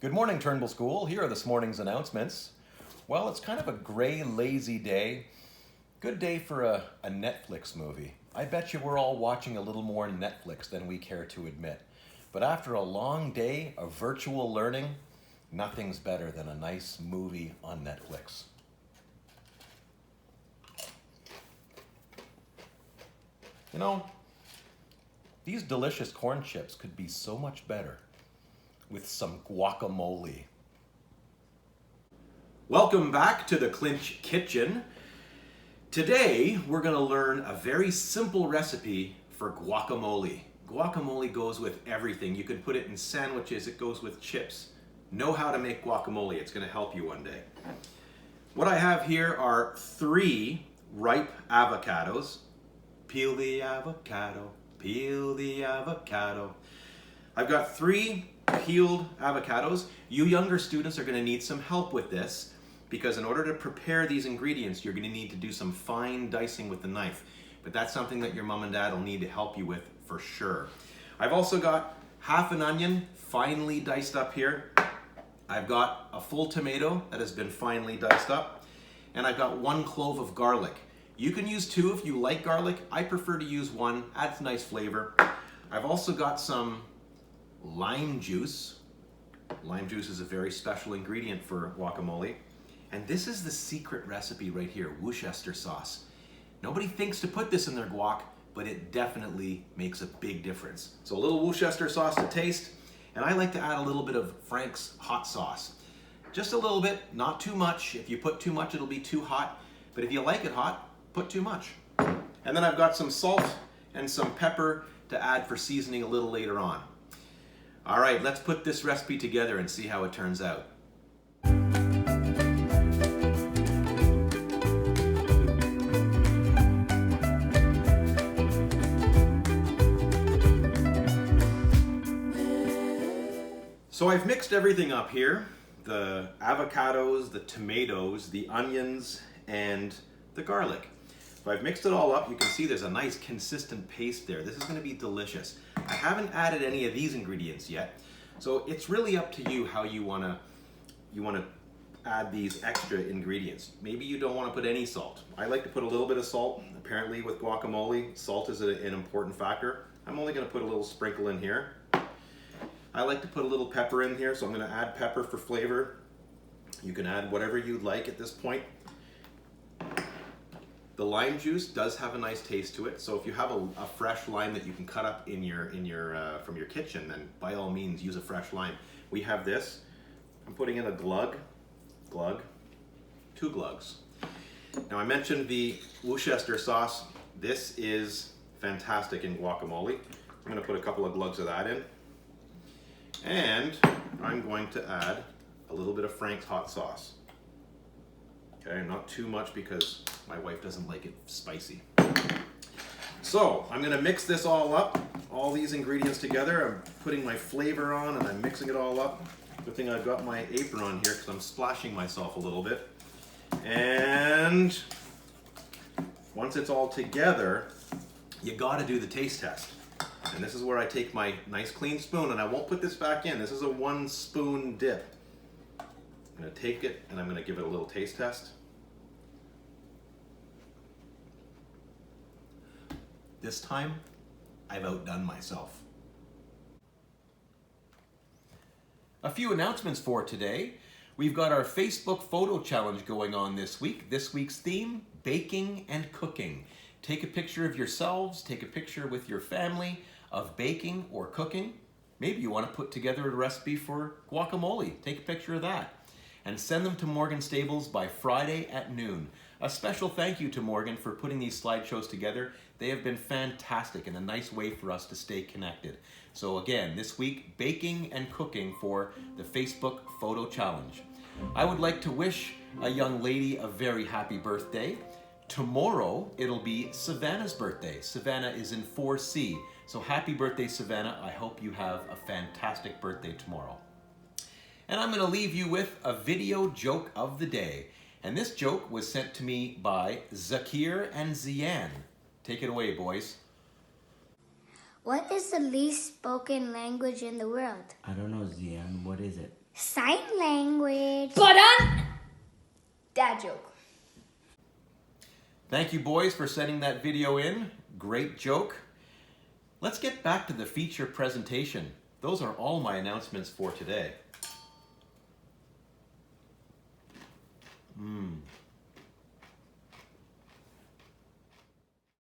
Good morning, Turnbull School. Here are this morning's announcements. Well, it's kind of a gray, lazy day. Good day for a Netflix movie. I bet you we're all watching a little more Netflix than we care to admit. But after a long day of virtual learning, nothing's better than a nice movie on Netflix. You know, these delicious corn chips could be so much better with some guacamole. Welcome back to the Clinch kitchen. Today, we're going to learn a very simple recipe for guacamole. Guacamole goes with everything. You can put it in sandwiches, it goes with chips. Know how to make guacamole, it's going to help you one day. What I have here are 3 ripe avocados. Peel the avocado, peel the avocado. I've got 3 peeled avocados. You younger students are going to need some help with this because in order to prepare these ingredients, you're going to need to do some fine dicing with the knife. But that's something that your mom and dad will need to help you with for sure. I've also got half an onion finely diced up here. I've got a full tomato that has been finely diced up. And I've got 1 clove of garlic. You can use 2 if you like garlic. I prefer to use 1, adds nice flavor. I've also got some lime juice. Lime juice is a very special ingredient for guacamole. And this is the secret recipe right here, Worcester sauce. Nobody thinks to put this in their guac, but it definitely makes a big difference. So a little Worcester sauce to taste, and I like to add a little bit of Frank's hot sauce. Just a little bit, not too much. If you put too much, it'll be too hot. But if you like it hot, put too much. And then I've got some salt and some pepper to add for seasoning a little later on. All right, let's put this recipe together and see how it turns out. So I've mixed everything up here, the avocados, the tomatoes, the onions, and the garlic. So I've mixed it all up. You can see there's a nice consistent paste there. This is going to be delicious. I haven't added any of these ingredients yet, so it's really up to you how you want to add these extra ingredients. Maybe you don't want to put any salt. I like to put a little bit of salt. Apparently with guacamole, salt is an important factor. I'm only going to put a little sprinkle in here. I like to put a little pepper in here, so I'm going to add pepper for flavor. You can add whatever you'd like at this point. The lime juice does have a nice taste to it, so if you have a fresh lime that you can cut up from your kitchen, then by all means use a fresh lime. We have this. I'm putting in a glug, 2 glugs. Now I mentioned the Worcester sauce. This is fantastic in guacamole. I'm going to put a couple of glugs of that in. And I'm going to add a little bit of Frank's hot sauce. Okay, not too much because my wife doesn't like it spicy. So I'm going to mix this all up, all these ingredients together. I'm putting my flavor on and I'm mixing it all up. Good thing I've got my apron on here because I'm splashing myself a little bit. And once it's all together, you got to do the taste test. And this is where I take my nice clean spoon, and I won't put this back in. This is a 1 spoon dip. I'm going to take it and I'm going to give it a little taste test. This time, I've outdone myself. A few announcements for today. We've got our Facebook photo challenge going on this week. This week's theme, baking and cooking. Take a picture of yourselves, take a picture with your family of baking or cooking. Maybe you want to put together a recipe for guacamole. Take a picture of that. And send them to Morgan Stables by Friday at noon. A special thank you to Morgan for putting these slideshows together. They have been fantastic and a nice way for us to stay connected. So again, this week, baking and cooking for the Facebook photo challenge. I would like to wish a young lady a very happy birthday. Tomorrow, it'll be Savannah's birthday. Savannah is in 4C. So happy birthday, Savannah. I hope you have a fantastic birthday tomorrow. And I'm going to leave you with a video joke of the day. And this joke was sent to me by Zakir and Zian. Take it away, boys. What is the least spoken language in the world? I don't know, Zian. What is it? Sign language. Dad joke. Thank you, boys, for sending that video in. Great joke. Let's get back to the feature presentation. Those are all my announcements for today.